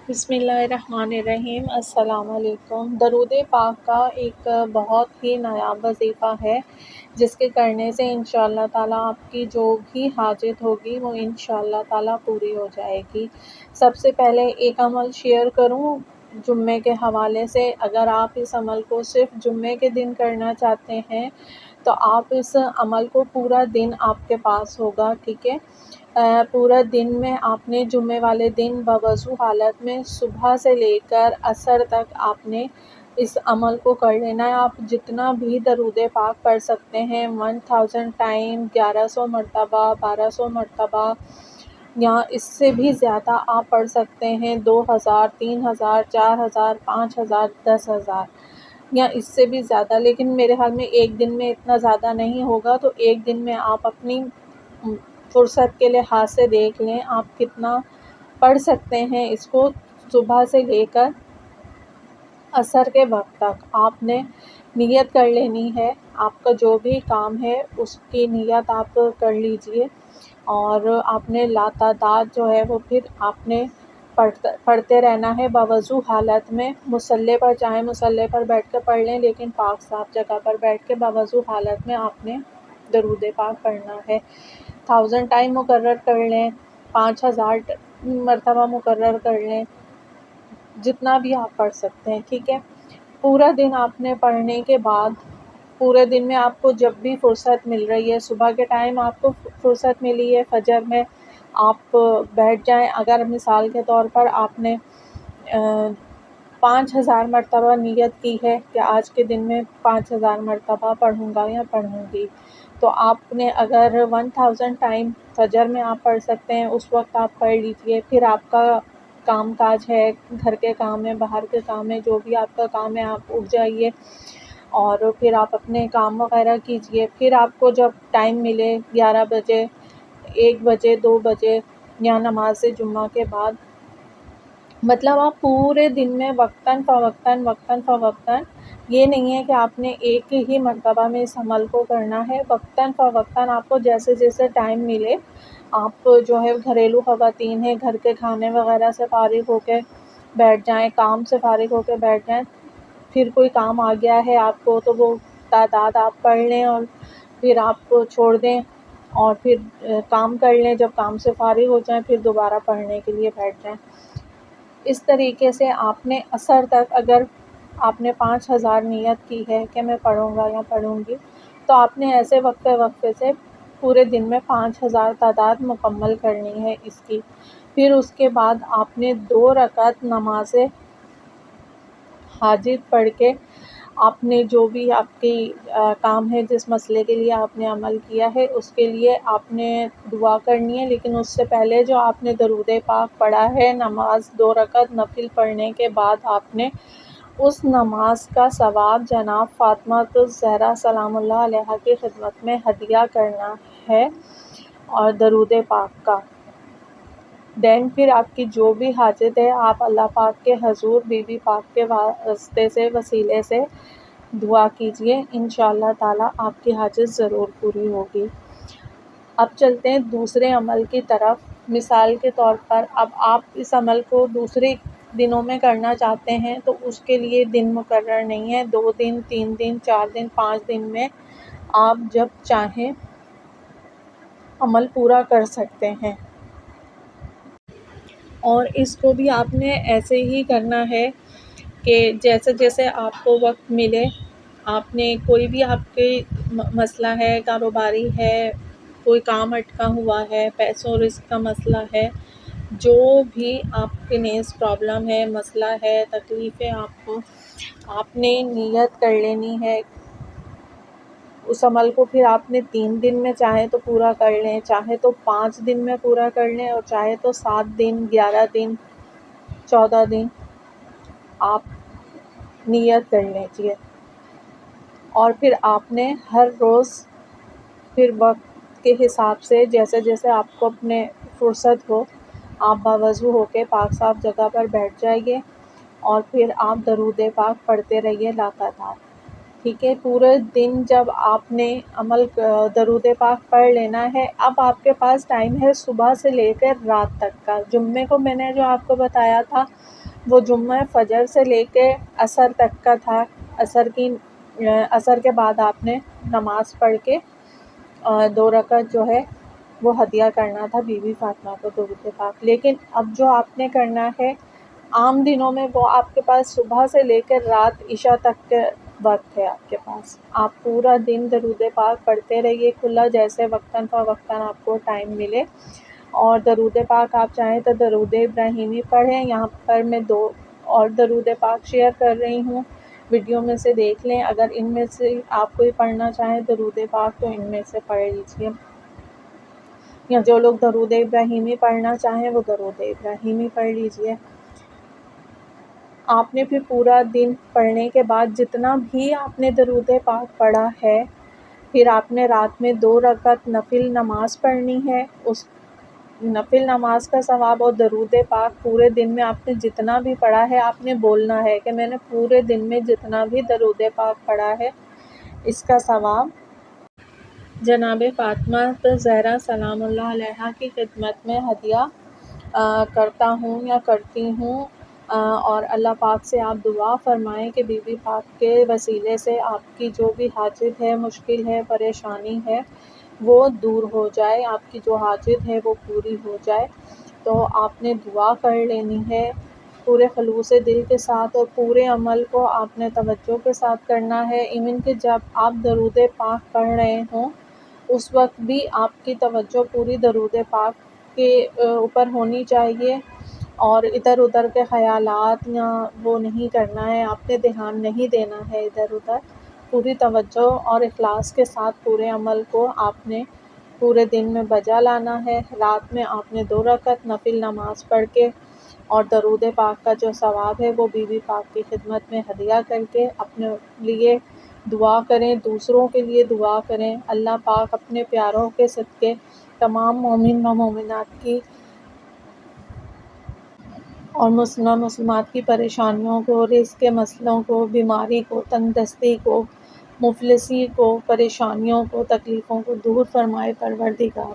بسم اللہ الرحمن الرحیم۔ السلام علیکم۔ درود پاک کا ایک بہت ہی نایاب وظیفہ ہے جس کے کرنے سے انشاءاللہ تعالیٰ آپ کی جو بھی حاجت ہوگی وہ انشاءاللہ تعالیٰ پوری ہو جائے گی۔ سب سے پہلے ایک عمل شیئر کروں جمعے کے حوالے سے۔ اگر آپ اس عمل کو صرف جمعے کے دن کرنا چاہتے ہیں تو آپ اس عمل کو پورا دن آپ کے پاس ہوگا، ٹھیک ہے۔ پورا دن میں آپ نے جمعے والے دن بوضو حالت میں صبح سے لے کر عصر تک آپ نے اس عمل کو کر لینا ہے۔ آپ جتنا بھی درود پاک پڑھ سکتے ہیں 1000 ٹائم، 1100 مرتبہ، 1200 مرتبہ، یا اس سے بھی زیادہ آپ پڑھ سکتے ہیں، 2000، 3000، 4000، 5000، 10,000 یا اس سے بھی زیادہ۔ لیکن میرے خیال میں ایک دن میں اتنا زیادہ نہیں ہوگا، تو ایک دن میں آپ اپنی فرصت کے لحاظ سے دیکھ لیں آپ کتنا پڑھ سکتے ہیں۔ اس کو صبح سے لے کر عصر کے وقت تک آپ نے نیت کر لینی ہے۔ آپ کا جو بھی کام ہے اس کی نیت آپ کر لیجئے، اور آپ نے لاتعداد جو ہے وہ پھر آپ نے پڑھتے رہنا ہے بوضو حالت میں۔ مصلی پر چاہیں مصلی پر بیٹھ کے پڑھ لیں، لیکن پاک صاف جگہ پر بیٹھ کے بوضو حالت میں آپ نے درود پاک پڑھنا ہے۔ 1000 ٹائم مقرر کر لیں، 5000 مرتبہ مقرر کر لیں، جتنا بھی آپ پڑھ سکتے ہیں، ٹھیک ہے۔ پورا دن آپ نے پڑھنے کے بعد، پورے دن میں آپ کو جب بھی فرصت مل رہی ہے، صبح کے ٹائم آپ کو فرصت ملی ہے، فجر میں آپ بیٹھ جائیں۔ اگر مثال کے طور پر آپ نے 5000 مرتبہ نیت کی ہے کہ آج کے دن میں 5000 مرتبہ پڑھوں گا یا پڑھوں گی، تو آپ نے اگر 1000 ٹائم فجر میں آپ پڑھ سکتے ہیں، اس وقت آپ پڑھ لیجئے۔ پھر آپ کا کام کاج ہے، گھر کے کام ہے، باہر کے کام ہے، جو بھی آپ کا کام ہے، آپ اٹھ جائیے اور پھر آپ اپنے کام وغیرہ کیجئے۔ پھر آپ کو جب ٹائم ملے 11 بجے، 1 بجے، 2 بجے یا نماز جمعہ کے بعد، مطلب آپ پورے دن میں وقتاً فوقتاً یہ نہیں ہے کہ آپ نے ایک ہی مرتبہ میں اس عمل کو کرنا ہے۔ وقتاً فوقتاً آپ کو جیسے جیسے ٹائم ملے، آپ جو ہے گھریلو خواتین ہیں، گھر کے کھانے وغیرہ سے فارغ ہو کے بیٹھ جائیں، کام سے فارغ ہو کے بیٹھ جائیں۔ پھر کوئی کام آ گیا ہے آپ کو تو وہ تعداد آپ پڑھ لیں اور پھر آپ چھوڑ دیں اور پھر کام کر لیں۔ جب کام سے فارغ ہو جائیں پھر دوبارہ پڑھنے کے لیے بیٹھ جائیں۔ اس طریقے سے آپ نے عصر تک، اگر آپ نے 5000 نیت کی ہے کہ میں پڑھوں گا یا پڑھوں گی، تو آپ نے ایسے وقفے سے پورے دن میں 5000 تعداد مکمل کرنی ہے اس کی۔ پھر اس کے بعد آپ نے 2 رکعت نماز حاجت پڑھ کے آپ نے جو بھی آپ کی کام ہے، جس مسئلے کے لیے آپ نے عمل کیا ہے، اس کے لیے آپ نے دعا کرنی ہے۔ لیکن اس سے پہلے جو آپ نے درود پاک پڑھا ہے، نماز 2 رکعت نفل پڑھنے کے بعد آپ نے اس نماز کا ثواب جناب فاطمہ الزہرا سلام اللہ علیہا کی خدمت میں ہدیہ کرنا ہے، اور درود پاک کا دین پھر آپ کی جو بھی حاجت ہے آپ اللہ پاک کے حضور بی بی پاک کے واسطے سے، وسیلے سے دعا کیجئے، انشاءاللہ تعالیٰ آپ کی حاجت ضرور پوری ہوگی۔ اب چلتے ہیں دوسرے عمل کی طرف۔ مثال کے طور پر اب آپ اس عمل کو دوسرے دنوں میں کرنا چاہتے ہیں تو اس کے لیے دن مقرر نہیں ہے۔ 2 دن، 3 دن، 4 دن، 5 دن میں آپ جب چاہیں عمل پورا کر سکتے ہیں، اور اس کو بھی آپ نے ایسے ہی کرنا ہے کہ جیسے جیسے آپ کو وقت ملے، آپ نے کوئی بھی آپ کے مسئلہ ہے، کاروباری ہے، کوئی کام اٹکا ہوا ہے، پیسوں رزق کا مسئلہ ہے، جو بھی آپ کے نیز پرابلم ہے، مسئلہ ہے، تکلیف ہے آپ کو، آپ نے نیت کر لینی ہے اس عمل کو۔ پھر آپ نے 3 دن میں چاہے تو پورا کر لیں، چاہے تو 5 دن میں پورا کر لیں، اور چاہے تو 7 دن، 11 دن، 14 دن آپ نیت کر لیجیے۔ اور پھر آپ نے ہر روز پھر وقت کے حساب سے جیسے جیسے آپ کو اپنے فرصت ہو، آپ باوضو ہو کے پاک صاف جگہ پر بیٹھ جائیے، اور پھر آپ درود پاک پڑھتے رہیے لاتعداد، ٹھیک ہے۔ پورے دن جب آپ نے عمل درود پاک پڑھ لینا ہے، اب آپ کے پاس ٹائم ہے صبح سے لے کر رات تک کا۔ جمعے کو میں نے جو آپ کو بتایا تھا وہ جمعہ فجر سے لے کے عصر تک کا تھا۔ عصر کے بعد آپ نے نماز پڑھ کے 2 رکعت جو ہے وہ ہدیہ کرنا تھا بی بی فاطمہ کو درود پاک۔ لیکن اب جو آپ نے کرنا ہے عام دنوں میں، وہ آپ کے پاس صبح سے لے کر رات عشاء تک کے وقت ہے آپ کے پاس۔ آپ پورا دن درود پاک پڑھتے رہیے کھلا، جیسے وقتاً فوقتاً آپ کو ٹائم ملے۔ اور درود پاک آپ چاہیں تو درود ابراہیمی پڑھیں۔ یہاں پر میں 2 اور درود پاک شیئر کر رہی ہوں، ویڈیو میں سے دیکھ لیں۔ اگر ان میں سے آپ کوئی پڑھنا چاہیں درود پاک تو ان میں سے پڑھ لیجیے، یا جو لوگ درود ابراہیمی پڑھنا چاہیں وہ درود ابراہیمی پڑھ لیجیے۔ آپ نے پھر پورا دن پڑھنے کے بعد جتنا بھی آپ نے درود پاک پڑھا ہے، پھر آپ نے رات میں 2 رکعت نفل نماز پڑھنی ہے۔ اس نفل نماز کا ثواب اور درود پاک پورے دن میں آپ نے جتنا بھی پڑھا ہے، آپ نے بولنا ہے کہ میں نے پورے دن میں جتنا بھی درود پاک پڑھا ہے اس کا ثواب جناب فاطمہ زہرا سلام اللہ علیہا کی خدمت میں ہدیہ کرتا ہوں یا کرتی ہوں۔ اور اللہ پاک سے آپ دعا فرمائیں کہ بی بی پاک کے وسیلے سے آپ کی جو بھی حاجت ہے، مشکل ہے، پریشانی ہے، وہ دور ہو جائے، آپ کی جو حاجت ہے وہ پوری ہو جائے۔ تو آپ نے دعا کر لینی ہے پورے خلوص دل کے ساتھ، اور پورے عمل کو آپ نے توجہ کے ساتھ کرنا ہے۔ ایون کہ جب آپ درود پاک پڑھ رہے ہوں اس وقت بھی آپ کی توجہ پوری درود پاک کے اوپر ہونی چاہیے، اور ادھر ادھر کے خیالات یا وہ نہیں کرنا ہے، آپ نے دھیان نہیں دینا ہے ادھر ادھر۔ پوری توجہ اور اخلاص کے ساتھ پورے عمل کو آپ نے پورے دن میں بجا لانا ہے۔ رات میں آپ نے 2 رکعت نفل نماز پڑھ کے اور درود پاک کا جو ثواب ہے وہ بی بی پاک کی خدمت میں ہدیہ کر کے اپنے لیے دعا کریں، دوسروں کے لیے دعا کریں۔ اللہ پاک اپنے پیاروں کے صدقے تمام مومن و مومنات کی اور مسلم مسلمات کی پریشانیوں کو، رزق کے مسئلوں کو، بیماری کو، تنگ دستی کو، مفلسی کو، پریشانیوں کو، تکلیفوں کو دور فرمائے پروردگار۔